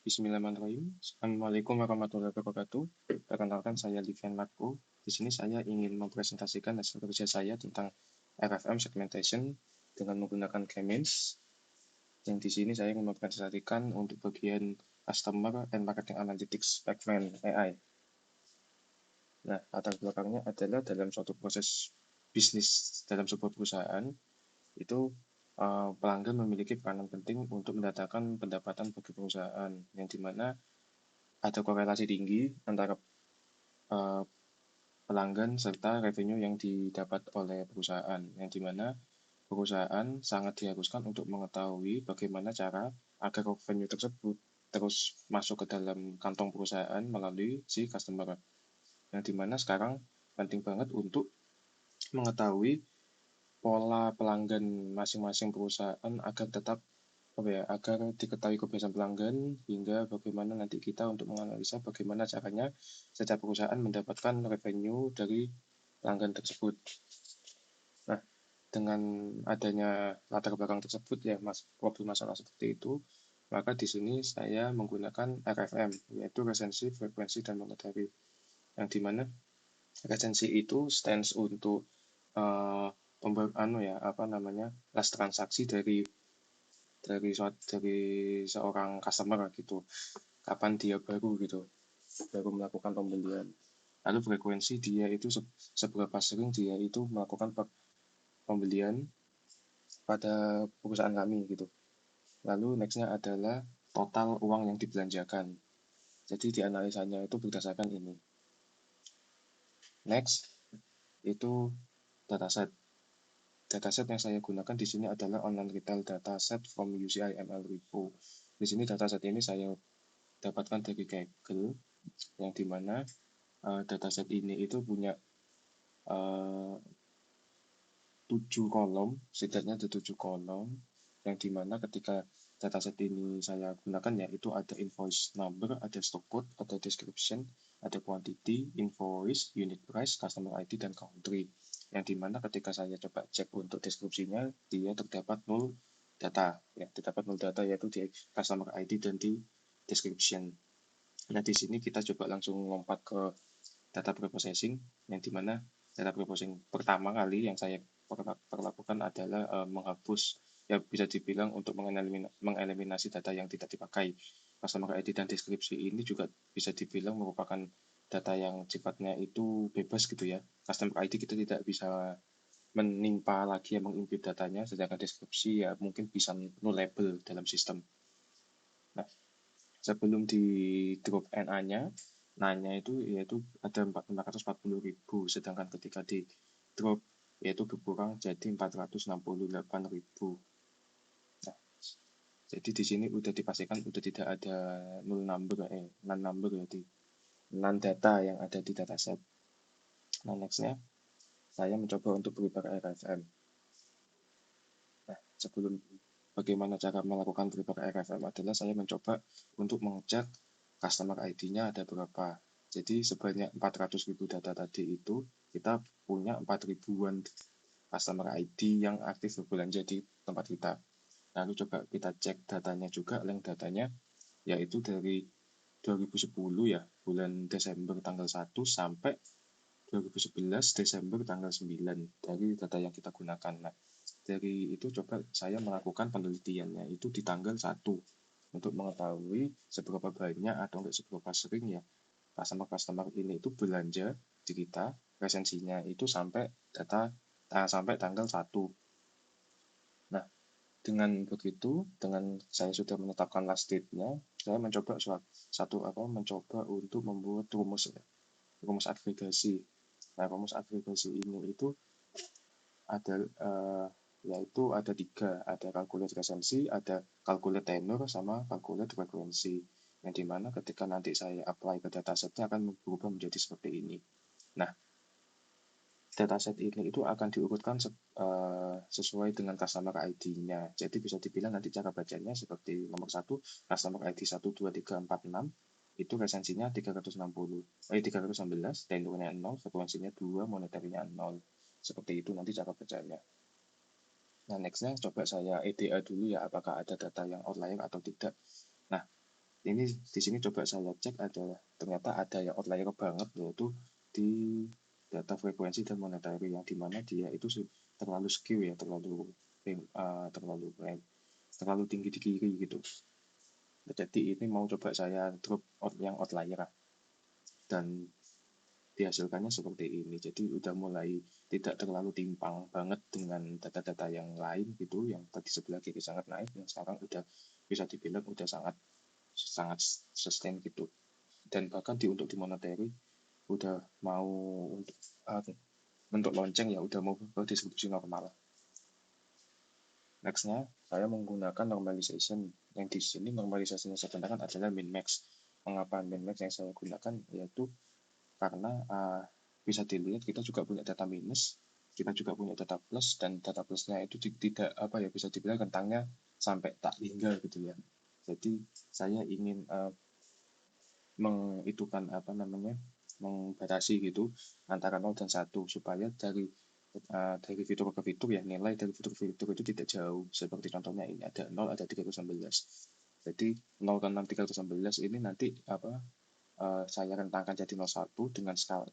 Bismillahirrahmanirrahim. Assalamualaikum warahmatullahi wabarakatuh. Perkenalkan saya Livian Marco. Di sini saya ingin mempresentasikan hasil kerja saya tentang RFM segmentation dengan menggunakan K-means. Yang di sini saya ingin mempresentasikan untuk bagian Customer and Marketing Analytics segment AI. Nah, latar belakangnya adalah dalam suatu proses bisnis dalam sebuah perusahaan itu pelanggan memiliki peranan penting untuk mendatangkan pendapatan bagi perusahaan, yang dimana ada korelasi tinggi antara pelanggan serta revenue yang didapat oleh perusahaan, yang dimana perusahaan sangat diharuskan untuk mengetahui bagaimana cara agar revenue tersebut terus masuk ke dalam kantong perusahaan melalui si customer, yang dimana sekarang penting banget untuk mengetahui pola pelanggan masing-masing perusahaan agar tetap agar diketahui kebiasaan pelanggan hingga bagaimana nanti kita untuk menganalisa bagaimana caranya setiap perusahaan mendapatkan revenue dari pelanggan tersebut. Nah, dengan adanya latar belakang tersebut ya problem masalah seperti itu, maka di sini saya menggunakan RFM, yaitu resensi, frekuensi, dan monetary, yang dimana resensi itu stands untuk last transaksi dari seorang customer gitu, kapan dia baru melakukan pembelian. Lalu frekuensi dia itu seberapa sering dia itu melakukan pembelian pada perusahaan kami gitu. Lalu nextnya adalah total uang yang dibelanjakan. Jadi dianalisanya itu berdasarkan ini. Next itu dataset. Dataset yang saya gunakan di sini adalah online retail dataset from UCI ML Repo. Di sini dataset ini saya dapatkan dari Kaggle, yang dimana dataset ini itu punya 7 kolom, setidaknya ada 7 kolom, yang dimana ketika dataset ini saya gunakan yaitu ada invoice number, ada stock code, ada description, ada quantity, invoice, unit price, customer ID, dan country. Yang dimana ketika saya coba cek untuk deskripsinya, dia terdapat 0 data. Ya, terdapat 0 data yaitu di customer ID dan di description. Nah, di sini kita coba langsung lompat ke data preprocessing, yang dimana data preprocessing pertama kali yang saya perlakukan adalah menghapus, ya bisa dibilang untuk mengeliminasi data yang tidak dipakai. Customer ID dan deskripsi ini juga bisa dibilang merupakan data yang sifatnya itu bebas gitu ya. Customer ID kita tidak bisa menimpa lagi yang mengimput datanya, sedangkan deskripsi ya mungkin bisa nullable dalam sistem. Nah, sebelum di drop NA-nya, NA-nya itu yaitu ada 440.000, sedangkan ketika di drop yaitu berkurang jadi 468.000. Nah, jadi di sini udah dipastikan udah tidak ada non number ya, di non data yang ada di dataset. Nah, nextnya saya mencoba untuk prepare RFM. Nah, sebelum bagaimana cara melakukan prepare RFM adalah saya mencoba untuk mengecek customer ID-nya ada berapa. Jadi sebanyak 400.000 data tadi itu, kita punya 4.000-an customer ID yang aktif berbelanja di tempat kita. Lalu coba kita cek datanya juga, link datanya, yaitu dari 2010 ya, bulan Desember tanggal 1 sampai 2011 Desember tanggal 9 dari data yang kita gunakan. Nah, dari itu coba saya melakukan penelitiannya itu di tanggal 1 untuk mengetahui seberapa banyak atau enggak seberapa sering ya customer ini itu belanja di kita, resensinya itu sampai sampai tanggal 1. Nah, dengan begitu, dengan saya sudah menetapkan last date-nya, saya mencoba mencoba untuk membuat rumus agregasi. Nah, rumus agregasi ini itu ada yaitu ada 3, ada calculate resensi, ada calculate tenor, sama calculate frekuensi, yang dimana ketika nanti saya apply ke datasetnya akan berubah menjadi seperti ini. Nah, dataset ini itu akan diurutkan sesuai dengan customer ID-nya. Jadi bisa dibilang nanti cara bacanya seperti nomor 1, customer ID 12346, itu resensinya 311, tenornya 0, frekuensinya 2, monetarinya 0. Seperti itu nanti cara bacanya. Nah, nextnya coba saya EDA dulu ya, apakah ada data yang outlier atau tidak. Nah, Ini di sini coba saya cek adalah ternyata ada yang outlier banget, yaitu di data frekuensi dan monetary, yang dimana dia itu terlalu skew ya, terlalu tinggi di kiri gitu. Jadi ini mau coba saya drop yang outlier, dan dihasilkannya seperti ini. Jadi udah mulai tidak terlalu timpang banget dengan data-data yang lain gitu, yang tadi sebelah kiri sangat naik, yang sekarang udah bisa dibilang udah sangat sangat sustain gitu. Dan bahkan untuk di monetary udah mau untuk lonceng ya, udah mau ke distribusi normal. Nextnya saya menggunakan normalization, yang di sini normalisasi yang saya gunakan adalah min max. Mengapa min max yang saya gunakan, yaitu karena bisa dilihat kita juga punya data minus, kita juga punya data plus, dan data plusnya itu tidak bisa dibilang rentangnya sampai tak hingga gitu ya. Jadi saya ingin mengitukan membatasi gitu antara 0 dan 1, supaya dari fitur ke fitur ya, nilai dari fitur-fitur itu tidak jauh. Seperti contohnya ini ada 0, ada 311. Jadi 0 ke 6, 311 ini nanti saya rentangkan jadi 01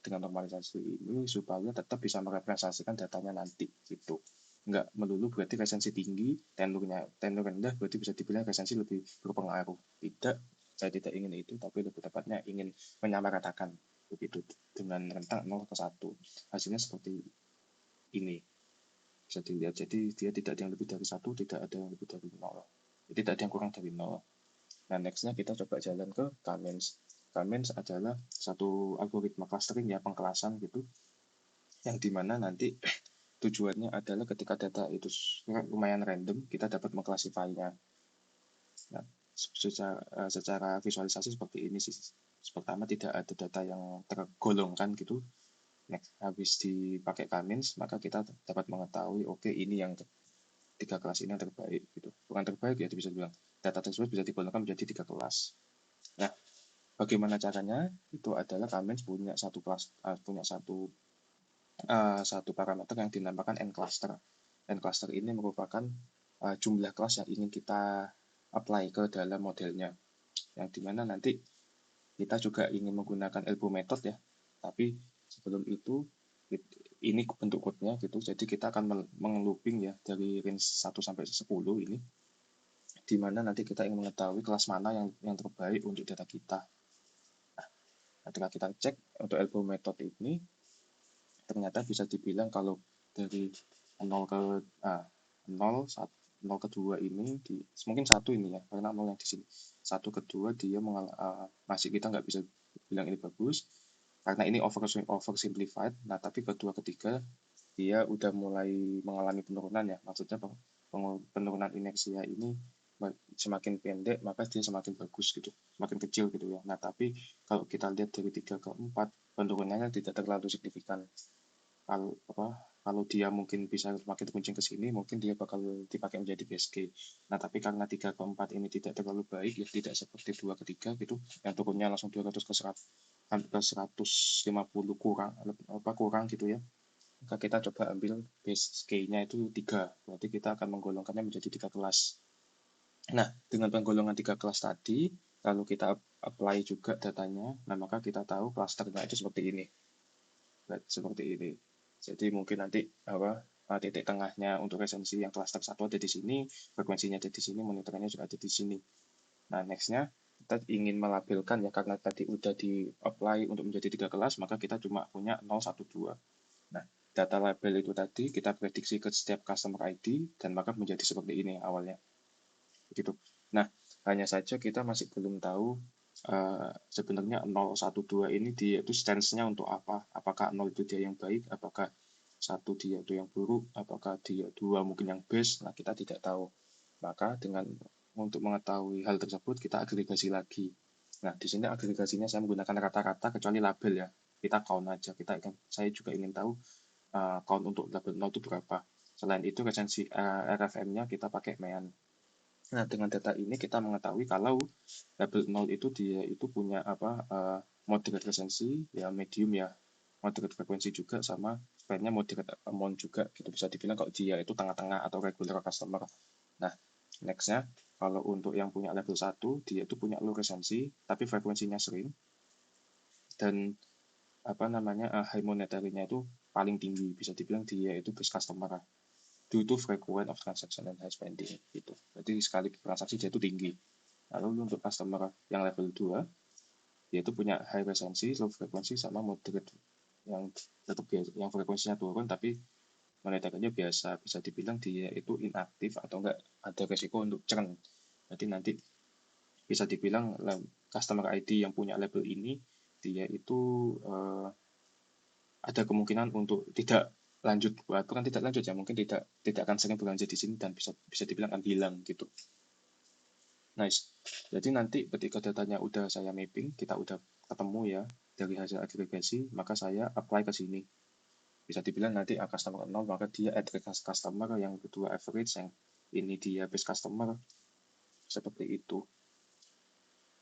dengan normalisasi ini, supaya tetap bisa merepresentasikan datanya nanti gitu. Nggak melulu berarti resensi tinggi, tenur rendah berarti bisa dibilang resensi lebih berpengaruh. Tidak, saya tidak ingin itu, tapi lebih tepatnya ingin menyamaratakan begitu, dengan rentang 0 ke 1. Hasilnya seperti ini, bisa dilihat. Jadi dia tidak ada yang lebih dari 1, tidak ada yang lebih dari 0, tidak ada yang kurang dari 0. Nah, nextnya kita coba jalan ke K-means. K-means adalah satu algoritma clustering ya, pengkelasan gitu, yang dimana nanti tujuannya adalah ketika data itu lumayan random, kita dapat mengklasifikasinya. Nah, secara visualisasi seperti ini sih. Pertama, tidak ada data yang tergolongkan gitu. Next, habis dipakai K-means, maka kita dapat mengetahui, oke, ini yang 3 kelas ini yang terbaik gitu. Bukan terbaik ya, bisa bilang data tersebut bisa digolongkan menjadi 3 kelas. Nah, bagaimana caranya? Itu adalah K-means punya satu kelas, punya satu parameter yang dinamakan n cluster. N cluster ini merupakan jumlah kelas yang ingin kita apply ke dalam modelnya, yang dimana nanti kita juga ingin menggunakan elbow method ya, tapi sebelum itu ini bentuk code-nya gitu. Jadi kita akan mengelooping ya dari range 1 sampai 10 ini, dimana nanti kita ingin mengetahui kelas mana yang terbaik untuk data kita. Ketika kita cek untuk elbow method ini, ternyata bisa dibilang kalau dari 0 ke 0, 0 ke 2 ini mungkin 1 ini ya, karena 0 yang di sini 1 ke 2 dia masih kita nggak bisa bilang ini bagus karena ini oversimplified. Nah, tapi kedua ketiga dia udah mulai mengalami penurunan ya, maksudnya penurunan inersia ini semakin pendek maka dia semakin bagus gitu, semakin kecil gitu ya. Nah, tapi kalau kita lihat dari 3 ke 4 penurunannya tidak terlalu signifikan. Kalau dia mungkin bisa semakin terkuncing ke sini, mungkin dia bakal dipakai menjadi base case. Nah, tapi karena 3 ke 4 ini tidak terlalu baik ya, tidak seperti 2 ke 3 gitu, yang turunnya langsung 200 ke 100, ke 150 kurang gitu ya. Maka kita coba ambil base case-nya itu 3, berarti kita akan menggolongkannya menjadi 3 kelas. Nah, dengan penggolongan 3 kelas tadi, kalau kita apply juga datanya, nah maka kita tahu clusternya itu seperti ini. Seperti ini. Jadi mungkin nanti titik tengahnya untuk resensi yang cluster 1 ada di sini, frekuensinya ada di sini, monitoringnya juga ada di sini. Nah, nextnya kita ingin melabelkan ya, karena tadi udah di apply untuk menjadi 3 kelas, maka kita cuma punya 0, 1, 2. Nah, data label itu tadi kita prediksi ke setiap customer ID, dan maka menjadi seperti ini awalnya. Begitu. Nah, hanya saja kita masih belum tahu sebenarnya 0, 1, 2 ini dia itu stance-nya untuk apa? Apakah 0 itu dia yang baik? Apakah 1 dia itu yang buruk? Apakah dia 2 mungkin yang best? Nah, kita tidak tahu. Maka untuk mengetahui hal tersebut, kita agregasi lagi. Nah, di sini agregasinya saya menggunakan rata-rata kecuali label ya. Kita count aja. Saya juga ingin tahu count untuk label 0 itu berapa. Selain itu, resensi RFM-nya kita pakai MEAN. Nah, dengan data ini kita mengetahui kalau label 0 itu dia itu punya moderate resensi, ya medium ya, moderate frekuensi juga, sama spendnya moderate amount juga gitu. Bisa dibilang kalau dia itu tengah-tengah atau regular customer. Nah, nextnya Kalau untuk yang punya level 1, dia itu punya low resensi, tapi frekuensinya sering, dan high monetary-nya itu paling tinggi. Bisa dibilang dia itu best customer due to frequent of transaction and high spending gitu. Jadi sekali transaksi dia itu tinggi. Lalu untuk customer yang level 2, dia itu punya high resensi, low frequency, sama moderate yang tetap biasa, yang frekuensinya turun tapi monetary-nya biasa. Bisa dibilang dia itu inaktif atau enggak ada resiko untuk churn. Jadi nanti bisa dibilang customer ID yang punya label ini dia itu ada kemungkinan untuk tidak lanjut, bukan tidak lanjut ya, mungkin tidak akan sering belanja di sini dan bisa dibilang akan hilang gitu. Nice. Jadi nanti ketika datanya udah saya mapping, kita udah ketemu ya dari hasil agregasi, maka saya apply ke sini. Bisa dibilang nanti customer 0, maka dia add customer, yang kedua average, yang ini dia base customer, seperti itu.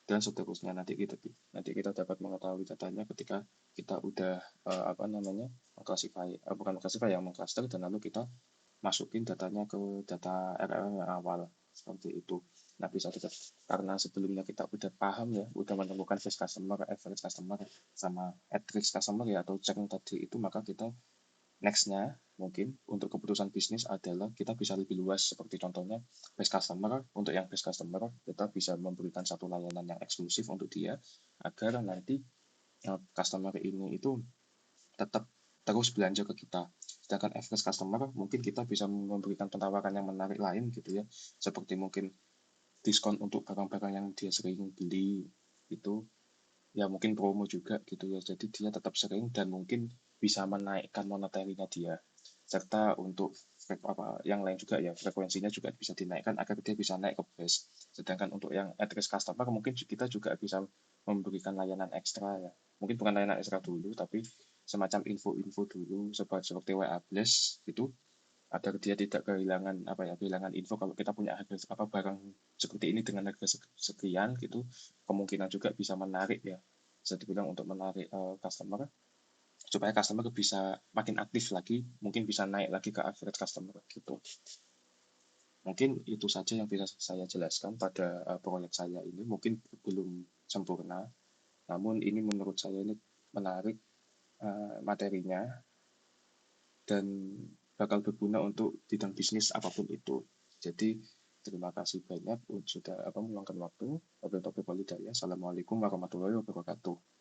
Dan seterusnya nanti kita dapat mengetahui datanya ketika kita udah mengcluster, dan lalu kita masukin datanya ke data RLM yang awal seperti itu. Nah, bisa kita, karena sebelumnya kita udah paham ya, udah menemukan base customer, average customer, sama at-risk customer ya, atau churn tadi itu, maka kita next-nya mungkin untuk keputusan bisnis adalah kita bisa lebih luas, seperti contohnya base customer. Untuk yang base customer, kita bisa memberikan satu layanan yang eksklusif untuk dia, agar nanti customer ini itu tetap terus belanja ke kita. Sedangkan average customer, mungkin kita bisa memberikan penawaran yang menarik lain gitu ya, seperti mungkin diskon untuk barang-barang yang dia sering beli itu, ya mungkin promo juga gitu ya. Jadi dia tetap sering dan mungkin bisa menaikkan monetary-nya dia. Serta untuk yang lain juga ya, frekuensinya juga bisa dinaikkan agar dia bisa naik ke base. Sedangkan untuk yang at-risk customer, mungkin kita juga bisa memberikan layanan ekstra ya. Mungkin bukan layanan ekstra dulu, tapi semacam info-info dulu seperti WA Blast gitu, agar dia tidak kehilangan info kalau kita punya harga barang seperti ini dengan harga sekian gitu. Kemungkinan juga bisa menarik ya, bisa dibilang untuk menarik customer, supaya customer bisa makin aktif lagi, mungkin bisa naik lagi ke average customer gitu. Mungkin itu saja yang bisa saya jelaskan pada proyek saya ini. Mungkin belum sempurna, namun ini menurut saya ini menarik materinya, dan bakal berguna untuk bidang bisnis apapun itu. Jadi terima kasih banyak sudah meluangkan waktu. Wabillahi taufiq wal hidayah. Assalamualaikum warahmatullahi wabarakatuh.